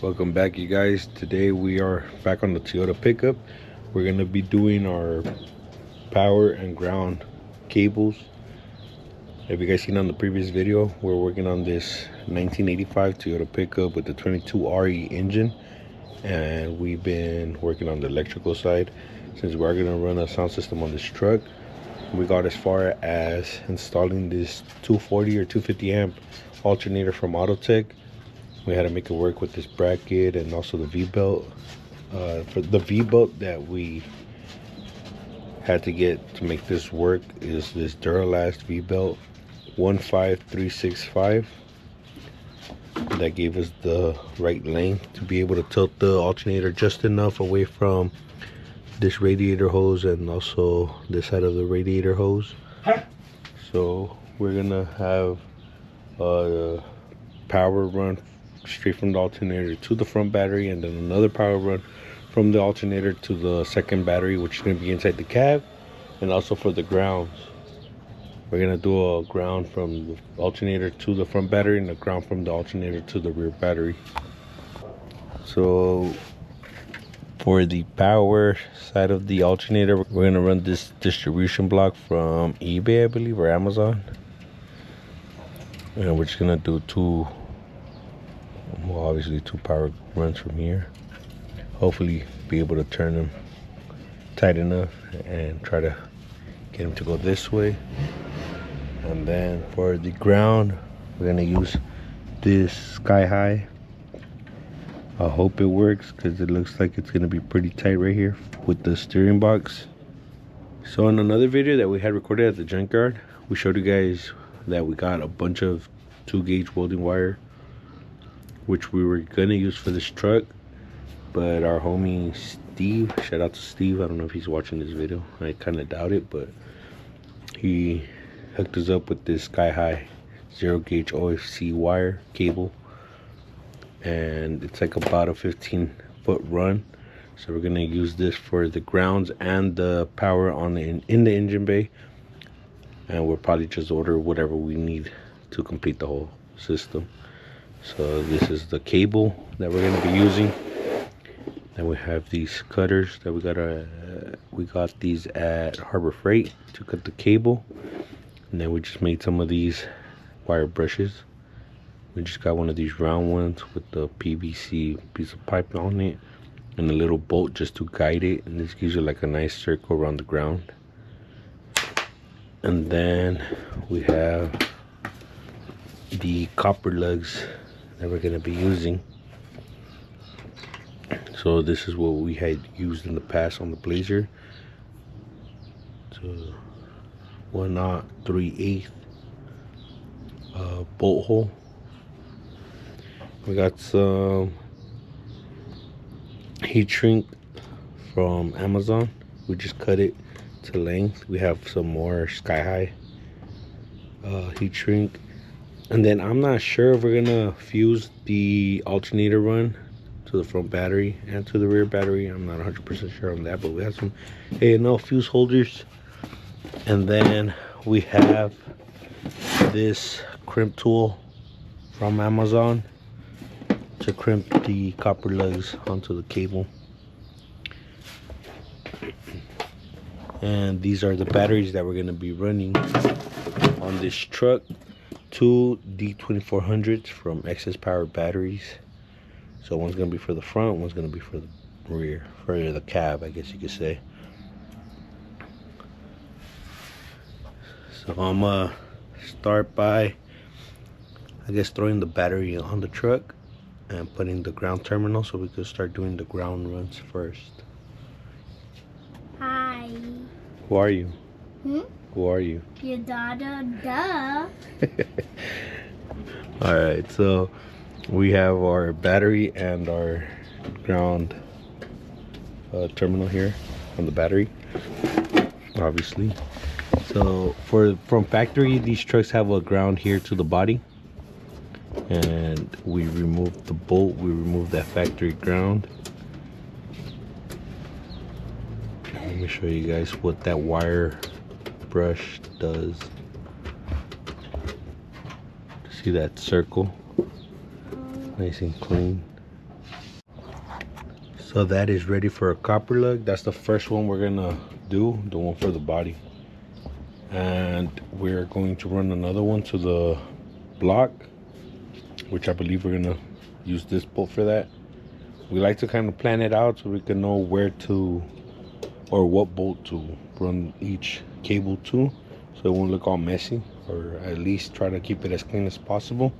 Welcome back, you guys. Today we are back on the Toyota pickup. We're gonna be doing our power and ground cables. Have you guys seen on the previous video, we're working on this 1985 Toyota pickup with the 22 RE engine, and we've been working on the electrical side. Since we're gonna run a sound system on this truck, we got as far as installing this 240 or 250 amp alternator from Autotech. We had to make it work with this bracket and also the V-belt. For the V-belt that we had to get to make this work is this Duralast V-belt 15365. That gave us the right length to be able to tilt the alternator just enough away from this radiator hose and also this side of the radiator hose. So we're gonna have a power run straight from the alternator to the front battery, and then another power run from the alternator to the second battery, which is going to be inside the cab. And also for the grounds, we're going to do a ground from the alternator to the front battery and a ground from the alternator to the rear battery. So for the power side of the alternator, we're going to run this distribution block from eBay, I believe, or Amazon, and we're just going to do obviously two power runs from here. Hopefully be able to turn them tight enough and try to get them to go this way. And then for the ground, we're gonna use this Sky High. I hope it works because it looks like it's gonna be pretty tight right here with the steering box. So in another video that we had recorded at the junkyard, we showed you guys that we got a bunch of 2-gauge welding wire, which we were gonna use for this truck, but our homie Steve, shout out to Steve, I don't know if he's watching this video, I kind of doubt it, but he hooked us up with this Sky High 0-gauge OFC wire cable, and it's like about a 15-foot run. So we're gonna use this for the grounds and the power on in the engine bay, and we'll probably just order whatever we need to complete the whole system. So this is the cable that we're going to be using. Then we have these cutters that we got these at Harbor Freight to cut the cable. And then we just made some of these wire brushes. We just got one of these round ones with the PVC piece of pipe on it and a little bolt just to guide it, and this gives you like a nice circle around the ground. And then we have the copper lugs that we're going to be using. So this is what we had used in the past on the Blazer. So 1 3/8 bolt hole. We got some heat shrink from Amazon. We just cut it to length. We have some more Sky High heat shrink. And then I'm not sure if we're gonna fuse the alternator run to the front battery and to the rear battery. I'm not 100% sure on that, but we have some A&L fuse holders. And then we have this crimp tool from Amazon to crimp the copper lugs onto the cable. And these are the batteries that we're gonna be running on this truck. 2 D2400s from Excess Power Batteries. So one's gonna be for the front, one's gonna be for the rear, for the cab, I guess you could say. So I'm gonna start by, I guess, throwing the battery on the truck and putting the ground terminal so we could start doing the ground runs first. Hi. Who are you? Who are you? Your daughter, duh. Alright, so we have our battery and our ground terminal here on the battery, obviously. So from factory, these trucks have a ground here to the body, and we removed the bolt, we removed that factory ground. Let me show you guys what that wire brush does. See that circle? Nice and clean. So that is ready for a copper lug. That's the first one we're gonna do, the one for the body. And we're going to run another one to the block, which I believe we're gonna use this bolt for that. We like to kind of plan it out so we can know where to, or what bolt to run each cable to, so it won't look all messy, or at least try to keep it as clean as possible.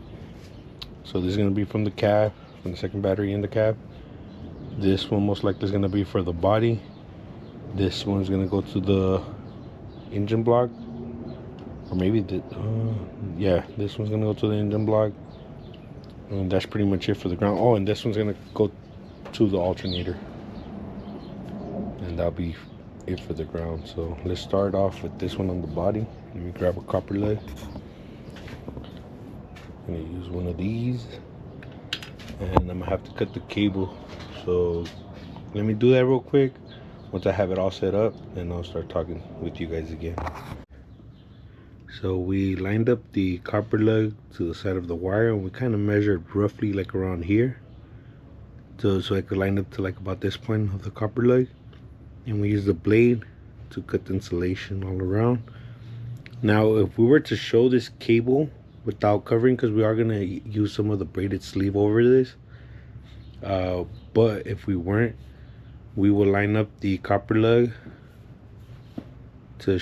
So this is gonna be from the cab, from the second battery in the cab. This one most likely is gonna be for the body. This one's gonna go to the engine block, or maybe yeah, this one's gonna go to the engine block, and that's pretty much it for the ground. Oh, and this one's gonna go to the alternator, and that'll be it for the ground. So let's start off with this one on the body. Let me grab a copper lug. I'm gonna use one of these, and I'm gonna have to cut the cable. So let me do that real quick. Once I have it all set up, then I'll start talking with you guys again. So we lined up the copper lug to the side of the wire, and we kind of measured roughly like around here, so I could line up to like about this point of the copper lug. And we use the blade to cut the insulation all around. Now if we were to show this cable without covering, because we are going to use some of the braided sleeve over this, but if we weren't, we will line up the copper lug to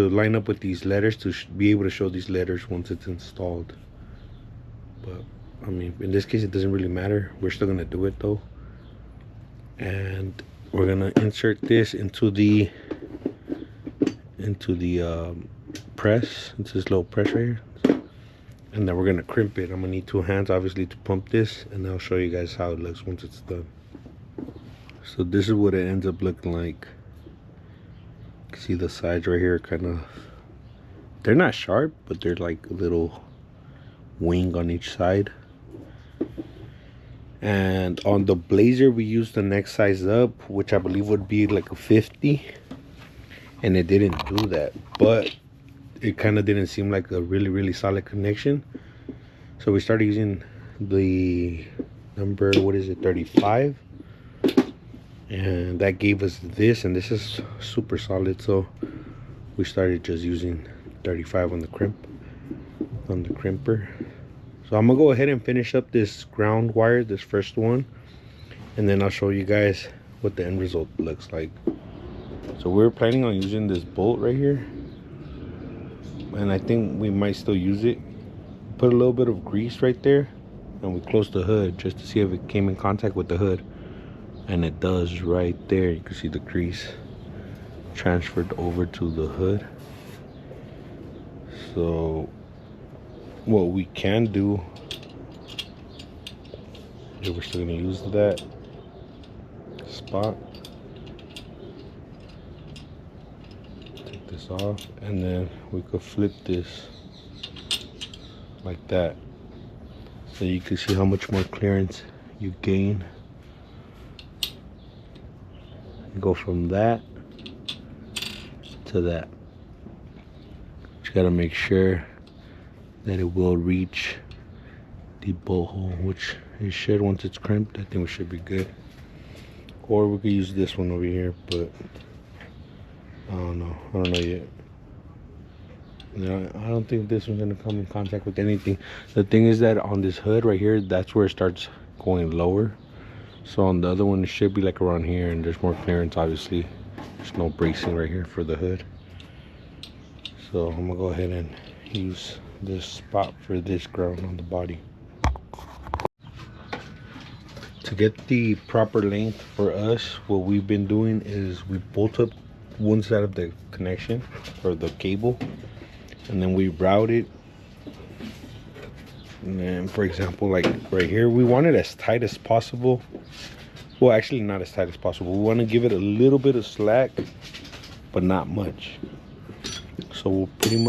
line up with these letters, to be able to show these letters once it's installed. But I mean, in this case it doesn't really matter. We're still going to do it though. And we're gonna insert this into the press, into this little press right here, and then we're gonna crimp it. I'm gonna need 2 hands obviously to pump this, and I'll show you guys how it looks once it's done. So this is what it ends up looking like. You can see the sides right here, kind of, they're not sharp, but they're like a little wing on each side. And on the Blazer we used the next size up, which I believe would be like a 50, and it didn't do that, but it kind of didn't seem like a really solid connection. So we started using the number, what is it, 35, and that gave us this, and this is super solid. So we started just using 35 on the crimper. So I'm gonna go ahead and finish up this ground wire, this first one, and then I'll show you guys what the end result looks like. So we're planning on using this bolt right here, and I think we might still use it. Put a little bit of grease right there, and we close the hood just to see if it came in contact with the hood, and it does right there. You can see the grease transferred over to the hood. So what we can do, if we're still going to use that spot, take this off, and then we could flip this like that, so you can see how much more clearance you gain. You go from that to that. You gotta make sure that it will reach the bolt hole, which it should. Once it's crimped, I think we should be good. Or we could use this one over here, but I don't know yet. No, I don't think this one's gonna come in contact with anything. The thing is that on this hood right here, that's where it starts going lower. So on the other one, it should be like around here, and there's more clearance. Obviously there's no bracing right here for the hood. So I'm gonna go ahead and use this spot for this ground on the body. To get the proper length for us, what we've been doing is we bolt up one side of the connection or the cable, and then we route it. And then, for example, like right here, we want it as tight as possible. Well, actually not as tight as possible. We want to give it a little bit of slack, but not much. So we'll pretty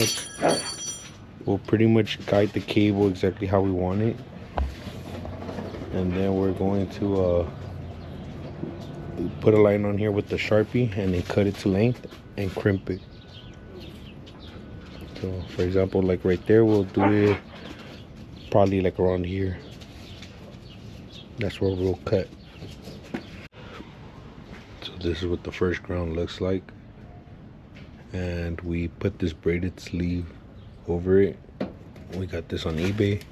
much guide the cable exactly how we want it, and then we're going to put a line on here with the Sharpie, and then cut it to length and crimp it. So for example, like right there, we'll do it probably like around here. That's where we'll cut. this is what the first ground looks like, and we put this braided sleeve over it. We got this on eBay.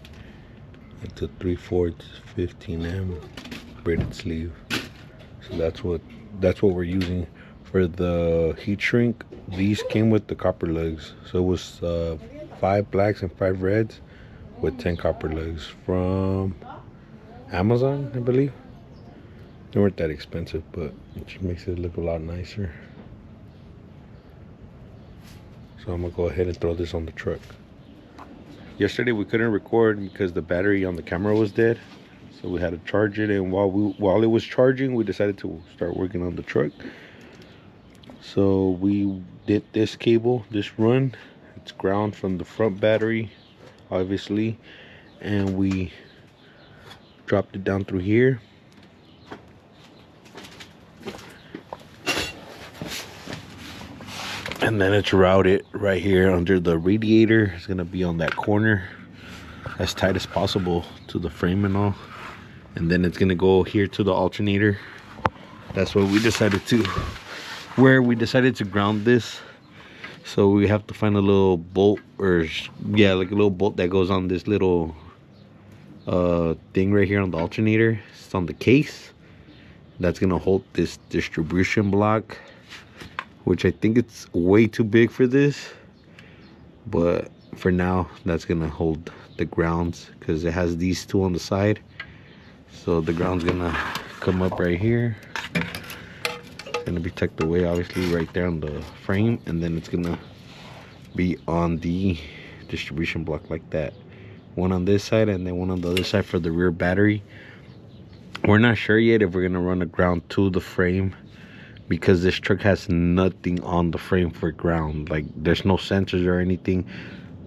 It's a 3/4 15M braided sleeve. So that's what we're using for the heat shrink. These came with the copper lugs, so it was 5 blacks and 5 reds with 10 copper lugs from Amazon, I believe. They weren't that expensive, but it just makes it look a lot nicer. So I'm gonna go ahead and throw this on the truck. Yesterday we couldn't record because the battery on the camera was dead, so we had to charge it, and while it was charging, we decided to start working on the truck. So we did this cable, this run. It's ground from the front battery, obviously, and we dropped it down through here. And then it's routed right here under the radiator. It's gonna be on that corner as tight as possible to the frame and all. And then it's gonna go here to the alternator. That's what we decided to, where we decided to ground this. So we have to find a little bolt, or yeah, like a little bolt that goes on this little thing right here on the alternator. It's on the case. That's gonna hold this distribution block, which I think it's way too big for this, but for now that's gonna hold the grounds because it has these two on the side. So the ground's gonna come up right here. It's gonna be tucked away obviously right there on the frame, and then it's gonna be on the distribution block like that. One on this side and then one on the other side for the rear battery. We're not sure yet if we're gonna run a ground to the frame, because this truck has nothing on the frame for ground. Like, there's no sensors or anything.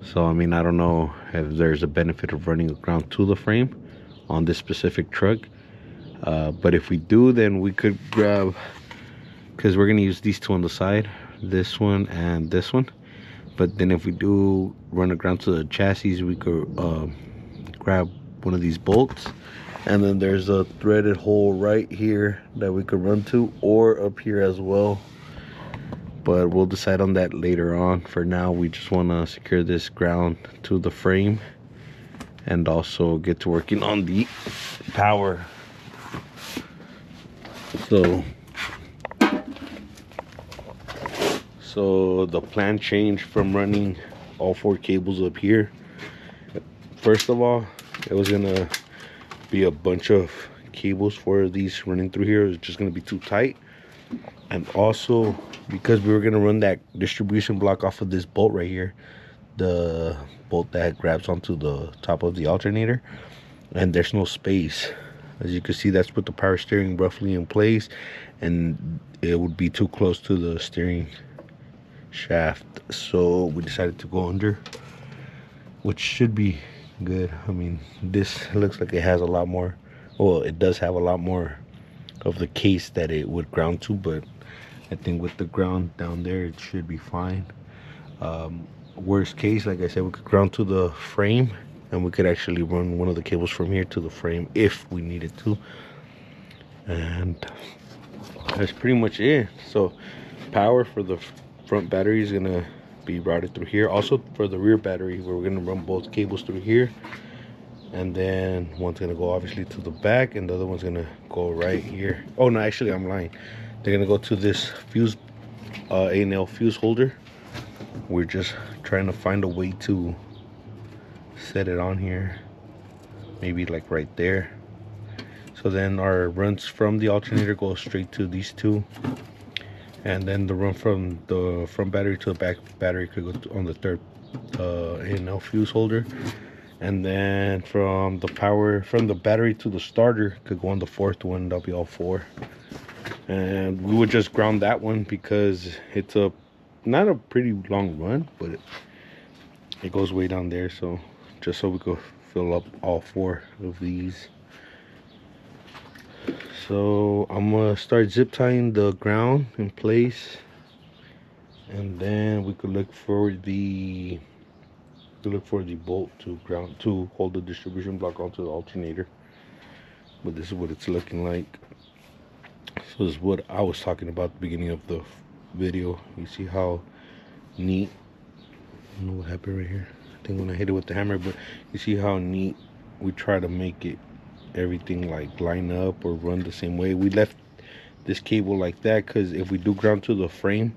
So I mean, I don't know if there's a benefit of running a ground to the frame on this specific truck. But if we do, then we could grab, because we're gonna use these two on the side, this one and this one. But then if we do run a ground to the chassis, we could grab one of these bolts. And then there's a threaded hole right here that we could run to, or up here as well. But we'll decide on that later on. For now, we just want to secure this ground to the frame and also get to working on the power. So the plan changed from running all 4 cables up here. First of all, it was gonna be a bunch of cables for these running through here. It's just gonna be too tight. And also, because we were gonna run that distribution block off of this bolt right here, the bolt that grabs onto the top of the alternator, and there's no space. As you can see, that's put the power steering roughly in place, and it would be too close to the steering shaft. So we decided to go under, which should be good. I mean, this looks like it has a lot more, well, it does have a lot more of the case that it would ground to, but I think with the ground down there it should be fine. Worst case, like I said, we could ground to the frame, and we could actually run one of the cables from here to the frame if we needed to. And that's pretty much it. So power for the front battery is gonna be routed through here. Also for the rear battery, we're gonna run both cables through here, and then one's gonna go obviously to the back, and the other one's gonna go right here. Oh no, actually I'm lying. They're gonna go to this fuse A&L fuse holder. We're just trying to find a way to set it on here, maybe like right there. So then our runs from the alternator go straight to these two, and then the run from the front battery to the back battery could go on the third A&L fuse holder, and then from the power from the battery to the starter could go on the fourth one. That'll be all 4. And we would just ground that one because it's a not a pretty long run, but it goes way down there, so just so we could fill up all 4 of these. So I'm gonna start zip tying the ground in place, and then we could look for the bolt to ground to hold the distribution block onto the alternator. But this is what it's looking like. So this is what I was talking about at the beginning of the video. You see how neat, I don't know what happened right here, I think when I hit it with the hammer, but you see how neat we try to make it, everything like line up or run the same way. We left this cable like that because if we do ground to the frame,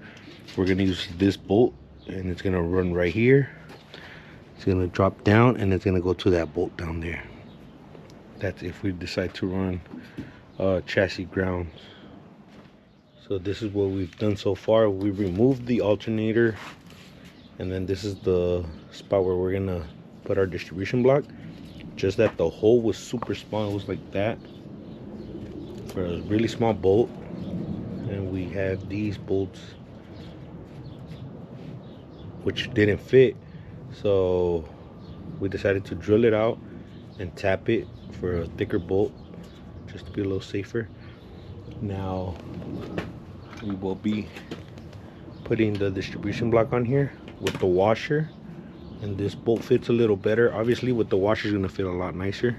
we're gonna use this bolt and it's gonna run right here. It's gonna drop down and it's gonna go to that bolt down there. That's if we decide to run chassis ground. So this is what we've done so far. We removed the alternator, and then this is the spot where we're gonna put our distribution block. Just that the hole was super small, it was like that for a really small bolt, and we have these bolts which didn't fit, so we decided to drill it out and tap it for a thicker bolt just to be a little safer. Now we will be putting the distribution block on here with the washer, and this bolt fits a little better. Obviously with the washer is going to fit a lot nicer.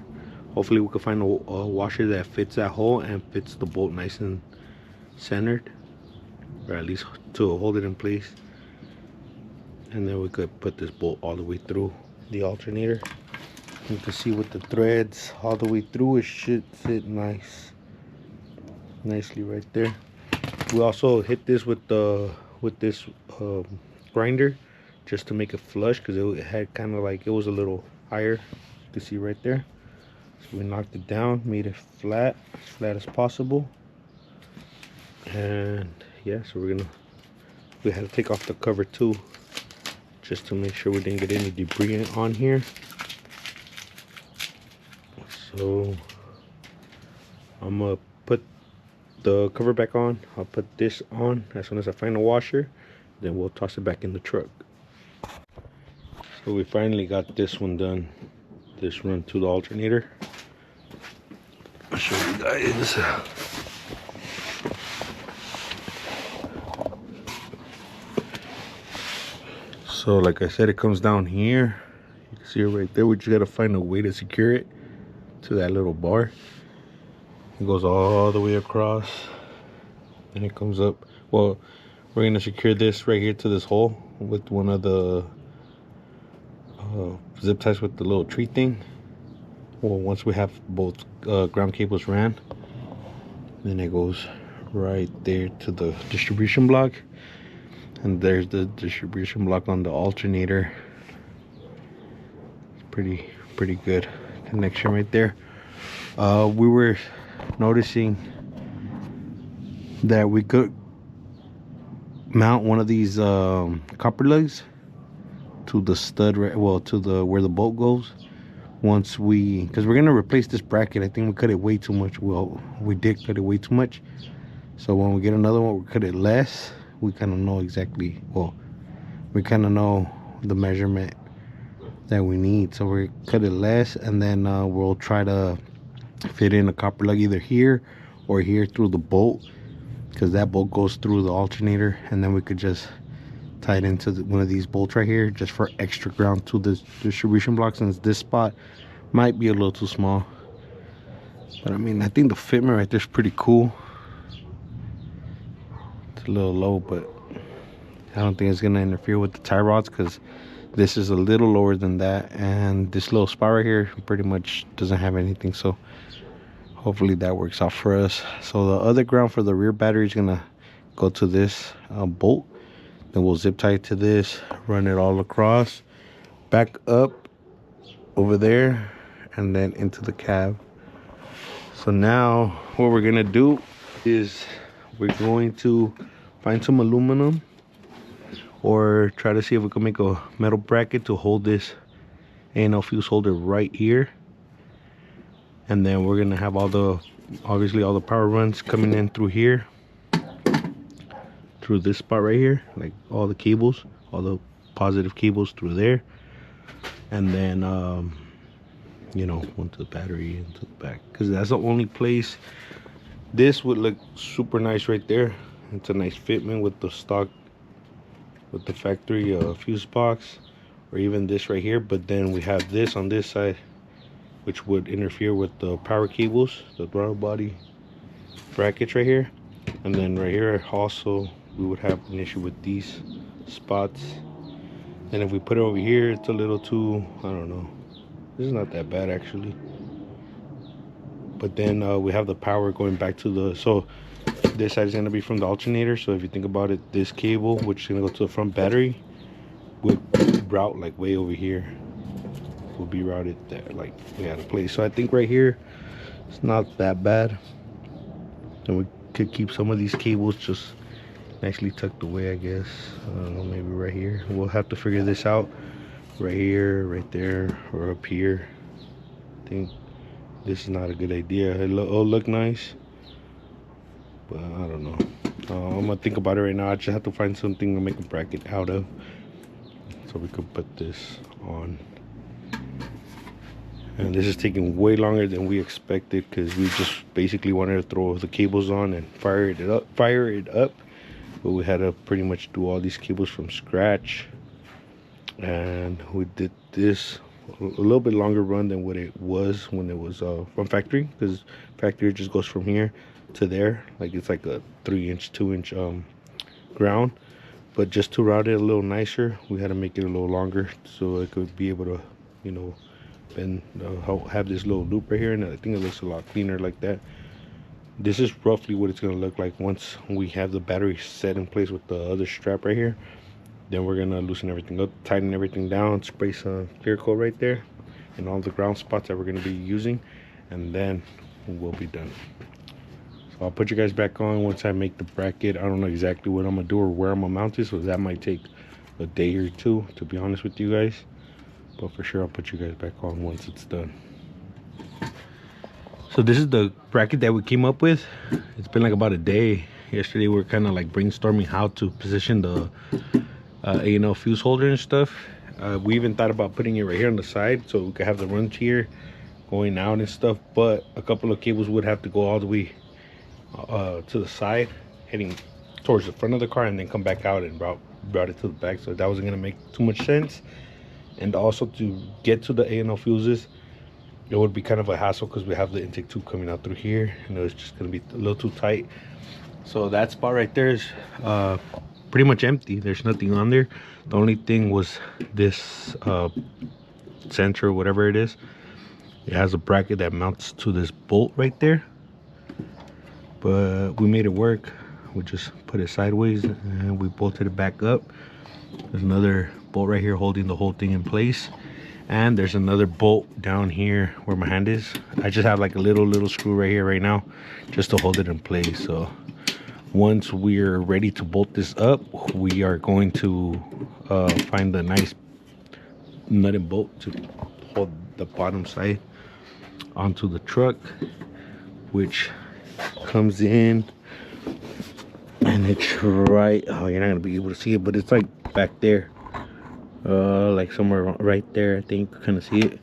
Hopefully we can find a washer that fits that hole and fits the bolt nice and centered, or at least to hold it in place, and then we could put this bolt all the way through the alternator. You can see with the threads all the way through, it should fit nicely right there. We also hit this with this grinder just to make it flush, because it had kind of like, it was a little higher. You can see right there. So we knocked it down, made it flat as possible. And yeah, so we had to take off the cover too, just to make sure we didn't get any debris on here. So I'm gonna put the cover back on. I'll put this on as soon as I find a washer, then we'll toss it back in the truck. So we finally got this one done, this run to the alternator. I'll show you guys. So like I said, it comes down here. You can see it right there. We just gotta find a way to secure it to that little bar. It goes all the way across and it comes up. Well, we're gonna secure this right here to this hole with one of the zip ties with the little tree thing. Well, once we have both ground cables ran, then it goes right there to the distribution block, and there's the distribution block on the alternator. It's pretty good connection right there. We were noticing that we could mount one of these copper lugs to the stud, right, well, to the where the bolt goes. Once because we're gonna replace this bracket. I think we cut it way too much. Well, we did cut it way too much. So when we get another one, we cut it less. We kind of know exactly, well, we kind of know the measurement that we need. So we cut it less, and then we'll try to fit in a copper lug either here or here through the bolt, because that bolt goes through the alternator, and then we could just tie it into one of these bolts right here just for extra ground to the distribution block, since this spot might be a little too small. But I mean, I think the fitment right there is pretty cool. It's a little low, but I don't think it's gonna interfere with the tie rods, because this is a little lower than that, and this little spot right here pretty much doesn't have anything. So hopefully that works out for us. So the other ground for the rear battery is gonna go to this bolt. Then we'll zip tie it to this, run it all across, back up over there, and then into the cab. So now what we're gonna do is we're going to find some aluminum, or try to see if we can make a metal bracket to hold this A&L fuse holder right here. And then we're gonna have obviously all the power runs coming in through here, through this spot right here, like all the cables, all the positive cables through there. And then you know, one to the battery and to the back, because that's the only place. This would look super nice right there. It's a nice fitment with the stock, with the factory fuse box, or even this right here. But then we have this on this side, which would interfere with the power cables, the throttle body brackets right here, and then right here also we would have an issue with these spots. And if we put it over here, it's a little too, I don't know, this is not that bad actually. But then we have the power going back to the, so this side is going to be from the alternator. So if you think about it, this cable, which is going to go to the front battery, would route like way over here, will be routed there, like we had a place. So I think right here it's not that bad, and we could keep some of these cables just nicely tucked away, I guess. I don't know, maybe right here. We'll have to figure this out. Right here, right there, or up here. I think this is not a good idea. It'll look nice, but I don't know. I'm gonna think about it right now. I just have to find something to make a bracket out of, so we could put this on. And this is taking way longer than we expected, because we just basically wanted to throw the cables on and fire it up. But we had to pretty much do all these cables from scratch, and we did this a little bit longer run than what it was when it was from factory, because factory just goes from here to there, like it's like a 3-inch 2-inch ground. But just to route it a little nicer, we had to make it a little longer so it could be able to, you know, bend, have this little loop right here, and I think it looks a lot cleaner like that. This is roughly what it's going to look like once we have the battery set in place with the other strap right here. Then we're going to loosen everything up, tighten everything down, spray some clear coat right there and all the ground spots that we're going to be using, and then we'll be done. So I'll put you guys back on once I make the bracket. I don't know exactly what I'm going to do or where I'm going to mount it, so that might take a day or two, to be honest with you guys. But for sure I'll put you guys back on once it's done. So this is the bracket that we came up with. It's been like about a day. Yesterday we were kind of like brainstorming how to position the A&L fuse holder and stuff. We even thought about putting it right here on the side so we could have the runs here going out and stuff, but a couple of cables would have to go all the way to the side, heading towards the front of the car, and then come back out and route it to the back. So that wasn't going to make too much sense. And also to get to the A&L fuses, it would be kind of a hassle because we have the intake tube coming out through here, and it was just going to be a little too tight. So that spot right there is pretty much empty. There's nothing on there. The only thing was this sensor, whatever it is. It has a bracket that mounts to this bolt right there, but we made it work. We just put it sideways and we bolted it back up. There's another bolt right here holding the whole thing in place, and there's another bolt down here where my hand is. I just have like a little screw right here right now just to hold it in place. So once we're ready to bolt this up, we are going to find the nice nut and bolt to hold the bottom side onto the truck, which comes in, and it's right, oh, you're not gonna be able to see it, but it's like back there, like somewhere right there. I think you kind of see it.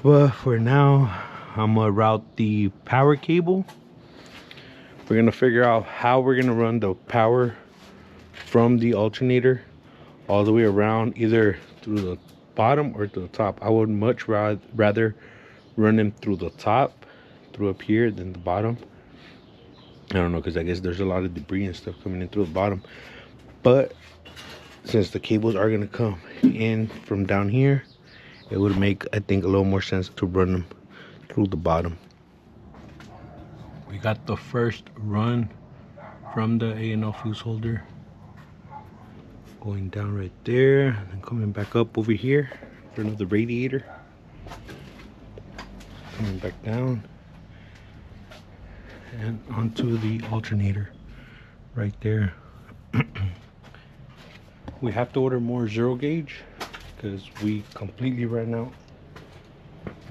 But for now, I'm gonna route the power cable. We're gonna figure out how we're gonna run the power from the alternator all the way around, either through the bottom or to the top. I would much rather run them through the top, through up here, than the bottom. I don't know, because I guess there's a lot of debris and stuff coming in through the bottom. But since the cables are going to come in from down here, it would make, I think, a little more sense to run them through the bottom. We got the first run from the A&L fuse holder going down right there, and then coming back up over here in front of the radiator, coming back down and onto the alternator right there. We have to order more zero gauge because we completely ran out.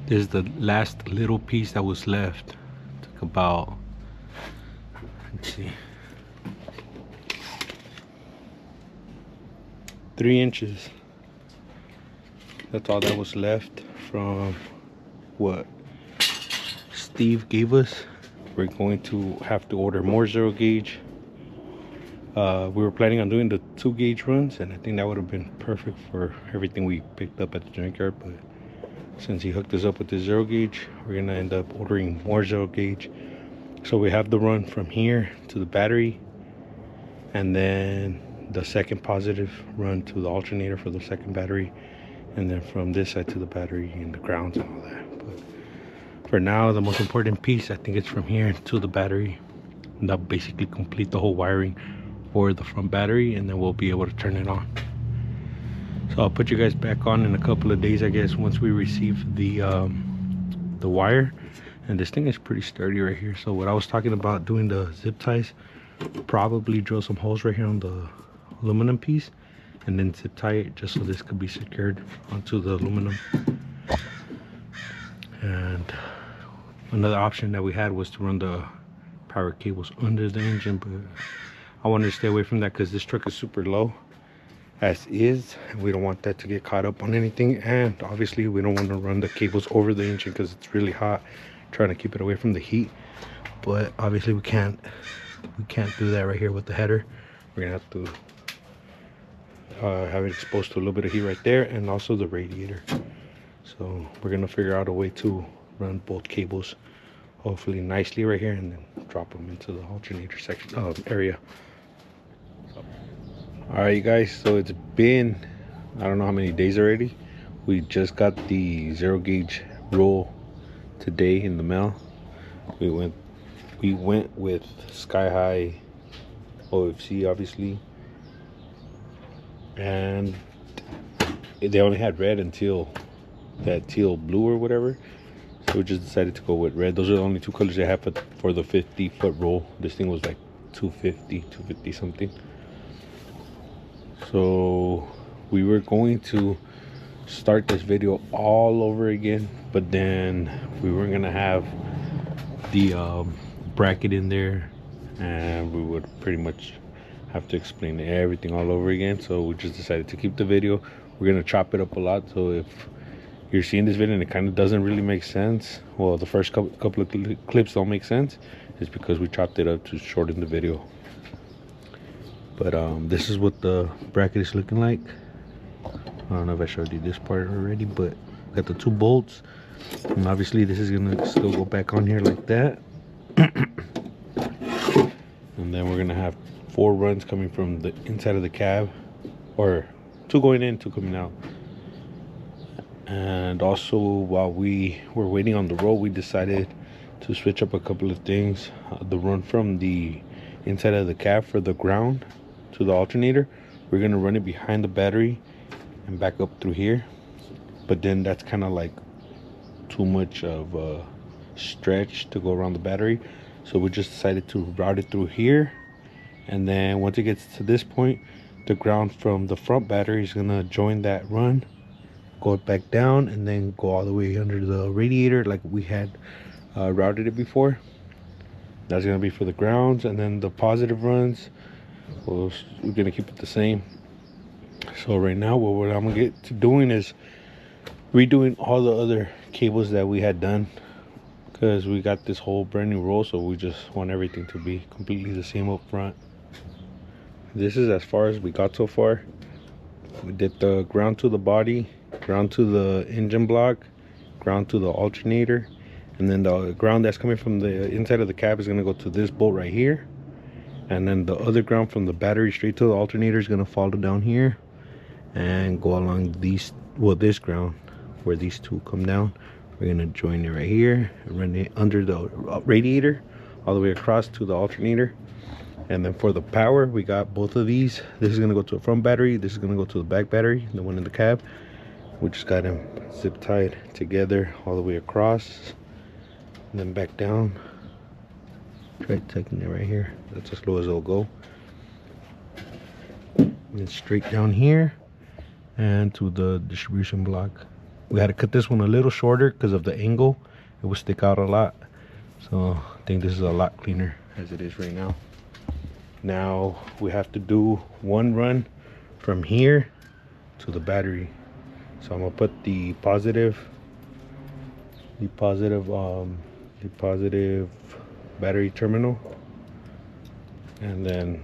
This is the last little piece that was left. Took about, let's see, 3 inches. That's all that was left from what Steve gave us. We're going to have to order more zero gauge. We were planning on doing the 2 gauge runs, and I think that would have been perfect for everything we picked up at the junkyard, but since he hooked us up with the 0 gauge, we're gonna end up ordering more 0 gauge. So we have the run from here to the battery, and then the second positive run to the alternator for the second battery, and then from this side to the battery and the grounds and all that. But for now, the most important piece, I think it's from here to the battery. And that'll basically complete the whole wiring for the front battery, and then we'll be able to turn it on. So I'll put you guys back on in a couple of days, I guess, once we receive the wire. And this thing is pretty sturdy right here. So what I was talking about doing the zip ties, probably drill some holes right here on the aluminum piece, and then zip tie it just so this could be secured onto the aluminum. And another option that we had was to run the power cables under the engine, but I wanted to stay away from that because this truck is super low as is, and we don't want that to get caught up on anything. And obviously we don't want to run the cables over the engine because it's really hot, trying to keep it away from the heat. But obviously we can't do that right here with the header. We're gonna have to have it exposed to a little bit of heat right there, and also the radiator. So we're gonna figure out a way to run both cables hopefully nicely right here, and then drop them into the alternator section area. All right, you guys, so it's been, I don't know how many days already. We just got the 0 gauge roll today in the mail. We went with Sky High OFC, obviously, and they only had red until that teal blue or whatever, so we just decided to go with red. Those are the only two colors they have for the 50-foot roll. This thing was like 250 something. So we were going to start this video all over again, but then we weren't gonna have the bracket in there, and we would pretty much have to explain everything all over again. So we just decided to keep the video. We're gonna chop it up a lot, so if you're seeing this video and it kind of doesn't really make sense, well, the first couple of clips don't make sense, is because we chopped it up to shorten the video. But this is what the bracket is looking like. I don't know if I showed you this part already, but got the 2 bolts, and obviously this is gonna still go back on here like that. And then we're gonna have 4 runs coming from the inside of the cab, or 2 going in, 2 coming out. And also, while we were waiting on the roll, we decided to switch up a couple of things. The run from the inside of the cab for the ground to the alternator, we're gonna run it behind the battery and back up through here. But then that's kind of like too much of a stretch to go around the battery, so we just decided to route it through here. And then once it gets to this point, the ground from the front battery is gonna join that run, go back down, and then go all the way under the radiator like we had routed it before. That's gonna be for the grounds, and then the positive runs, well, we're gonna keep it the same. So right now, what I'm gonna get to doing is redoing all the other cables that we had done, because we got this whole brand new roll, so we just want everything to be completely the same up front. This is as far as we got so far. We did the ground to the body, ground to the engine block, ground to the alternator, and then the ground that's coming from the inside of the cab is going to go to this bolt right here, and then the other ground from the battery straight to the alternator is going to follow down here and go along these, well, this ground where these 2 come down. We're going to join it right here and run it under the radiator all the way across to the alternator. And then for the power, we got both of these. This is going to go to the front battery, this is going to go to the back battery, the one in the cab. We just got them zip tied together all the way across, and then back down. Try taking it right here. That's as low as it'll go. And then straight down here and to the distribution block. We had to cut this one a little shorter because of the angle. It would stick out a lot. So I think this is a lot cleaner as it is right now. Now we have to do 1 run from here to the battery. So I'm gonna put the positive battery terminal, and then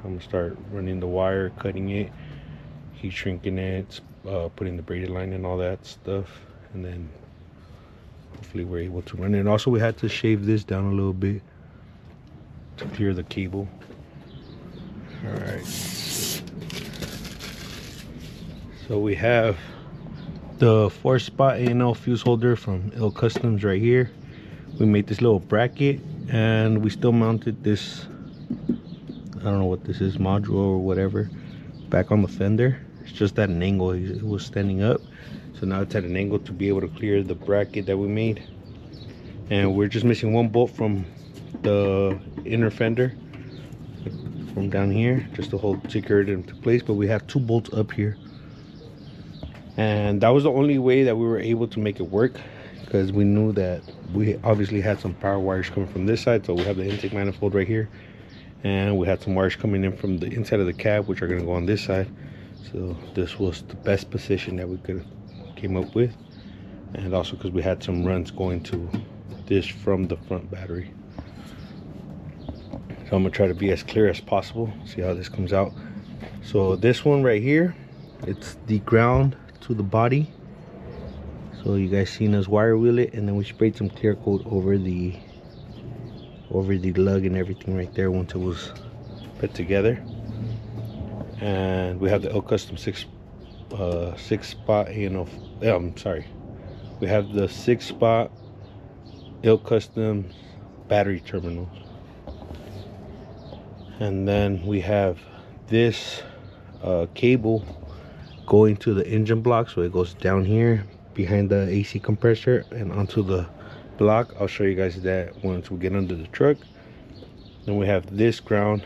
I'm gonna start running the wire, cutting it, heat shrinking it, putting the braided line and all that stuff, and then hopefully we're able to run it. And also we had to shave this down a little bit to clear the cable. All right, so we have the 4-spot A&L fuse holder from Il Customs right here. We made this little bracket, and we still mounted this, I don't know what this is, module or whatever, back on the fender. It's just at an angle. It was standing up, so now it's at an angle to be able to clear the bracket that we made. And we're just missing one bolt from the inner fender from down here, just to hold secure it into place. But we have 2 bolts up here, and that was the only way that we were able to make it work, because we knew that we obviously had some power wires coming from this side. So we have the intake manifold right here, and we had some wires coming in from the inside of the cab, which are going to go on this side. So this was the best position that we could have came up with, and also because we had some runs going to this from the front battery. So I'm gonna try to be as clear as possible, see how this comes out. So this one right here, it's the ground to the body. So you guys seen us wire wheel it, and then we sprayed some clear coat over the lug and everything right there once it was put together. And we have the Il Custom 6-spot A&L. I'm sorry, we have the 6-spot Il Custom battery terminals. And then we have this cable going to the engine block, so it goes down here behind the AC compressor and onto the block. I'll show you guys that once we get under the truck. Then we have this ground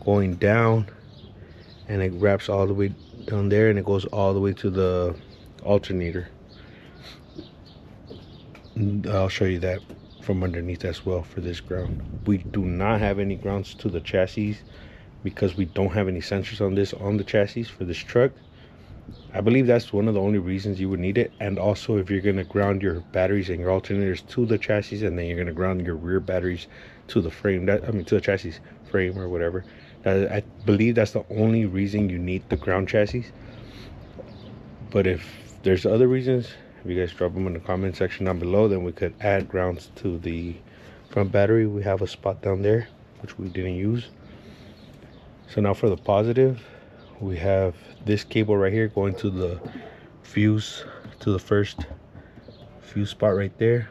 going down, and it wraps all the way down there, and it goes all the way to the alternator. I'll show you that from underneath as well for this ground. We do not have any grounds to the chassis because we don't have any sensors on the chassis for this truck. I believe that's one of the only reasons you would need it. And also, if you're going to ground your batteries and your alternators to the chassis, and then you're going to ground your rear batteries to the frame, to the chassis frame or whatever, I believe that's the only reason you need the ground chassis. But if there's other reasons, if you guys drop them in the comment section down below, then we could add grounds to the front battery. We have a spot down there which we didn't use. So now for the positive, we have this cable right here going to the fuse, to the first fuse spot right there.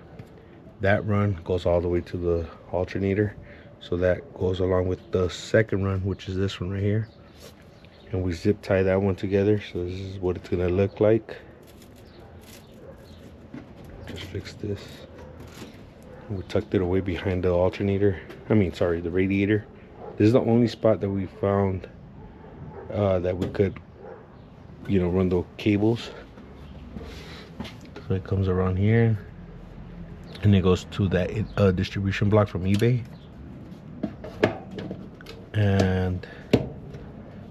That run goes all the way to the alternator, so that goes along with the second run, which is this one right here. And we zip tie that one together, so this is what it's gonna look like. Just fix this. We tucked it away behind the alternator, the radiator. This is the only spot that we found that we could, run the cables. So it comes around here, and it goes to that distribution block from eBay. And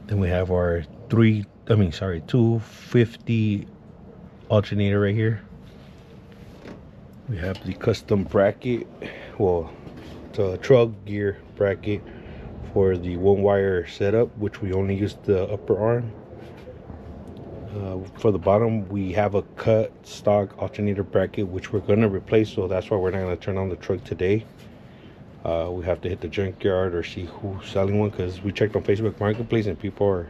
then we have our 250 alternator right here. We have the custom bracket, well, the truck gear bracket for the 1-wire setup, which we only use the upper arm. For the bottom, we have a cut stock alternator bracket, which we're gonna replace, so that's why we're not gonna turn on the truck today. We have to hit the junkyard or see who's selling one, because we checked on Facebook Marketplace and people are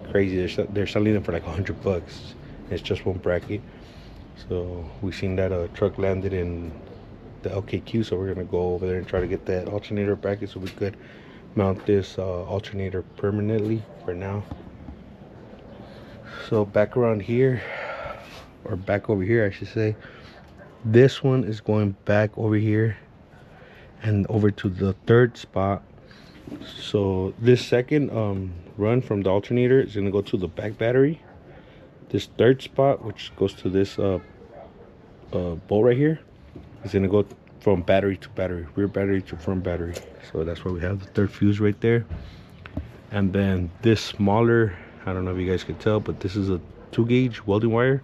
crazy. They're selling them for like $100. It's just one bracket. So we seen that a truck landed in the LKQ, so we're gonna go over there and try to get that alternator bracket so we could mount this alternator permanently for now. So back around here, or back over here I should say, this one is going back over here and over to the 3rd spot. So this second run from the alternator is gonna go to the back battery. This 3rd spot, which goes to this bolt right here, is gonna go from battery to battery, rear battery to front battery. So that's why we have the 3rd fuse right there. And then this smaller, I don't know if you guys can tell, but this is a 2-gauge welding wire.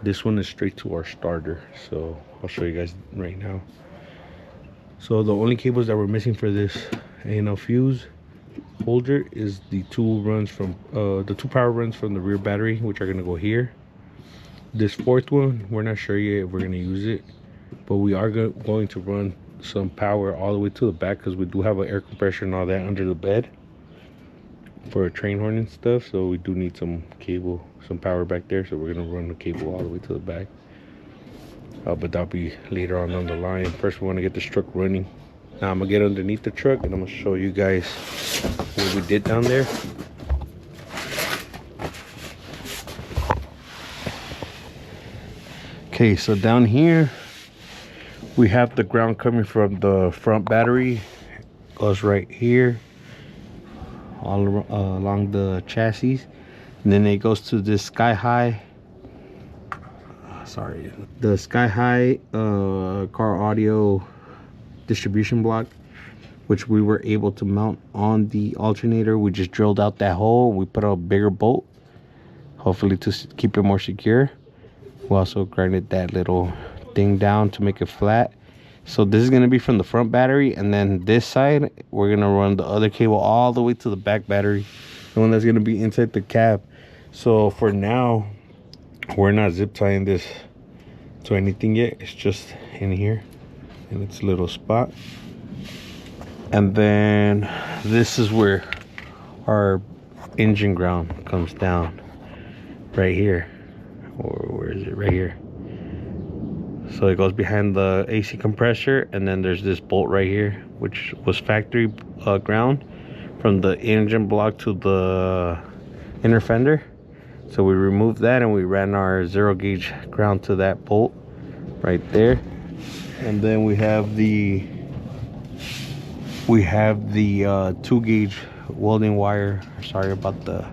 This one is straight to our starter, so I'll show you guys right now. So the only cables that we're missing for this A&L fuse holder is the 2 power runs from the rear battery, which are going to go here. This fourth one, we're not sure yet if we're gonna use it, but we are going to run some power all the way to the back because we do have an air compressor and all that under the bed for a train horn and stuff. So we do need some cable, some power back there. So we're gonna run the cable all the way to the back. But that'll be later on the line. First, we want to get this truck running. Now I'm gonna get underneath the truck and I'm gonna show you guys what we did down there. Okay, so down here we have the ground coming from the front battery. Goes right here all along the chassis, and then it goes to this sky high car audio distribution block, which we were able to mount on the alternator. We just drilled out that hole. We put a bigger bolt, hopefully to keep it more secure. We also grinded that little thing down to make it flat. So this is going to be from the front battery, and then this side we're going to run the other cable all the way to the back battery, the one that's going to be inside the cab. So for now we're not zip tying this to anything yet. It's just in here in its little spot. And then this is where our engine ground comes down, right here. Or where is it? Right here. So it goes behind the AC compressor, and then there's this bolt right here, which was factory ground from the engine block to the inner fender. So we removed that and we ran our 0 gauge ground to that bolt right there. And then we have the 2 gauge welding wire. Sorry about the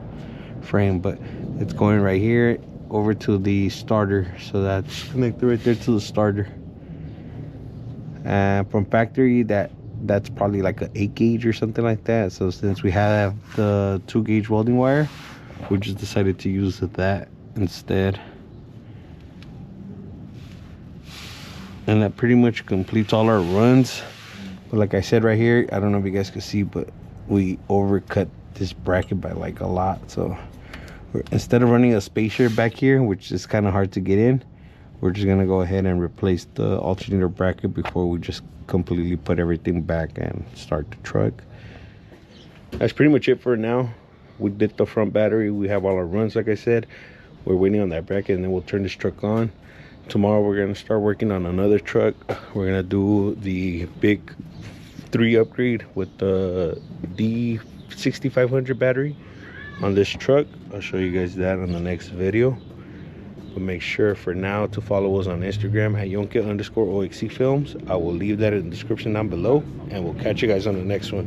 frame, but it's going right here over to the starter. So that's connected right there to the starter. And from factory, that's probably like an 8 gauge or something like that. So since we have the 2 gauge welding wire, we just decided to use that instead. And that pretty much completes all our runs. But like I said right here, I don't know if you guys can see, but we overcut this bracket by like a lot. So instead of running a spacer back here, which is kind of hard to get in, we're just gonna go ahead and replace the alternator bracket before we just completely put everything back and start the truck. That's pretty much it for now. We did the front battery. We have all our runs, like I said. We're waiting on that bracket, and then we'll turn this truck on. Tomorrow we're gonna start working on another truck. We're gonna do the big 3 upgrade with the D6500 battery on this truck. I'll show you guys that on the next video. But make sure for now to follow us on Instagram at Yonke_OXC Films. I will leave that in the description down below, and we'll catch you guys on the next one.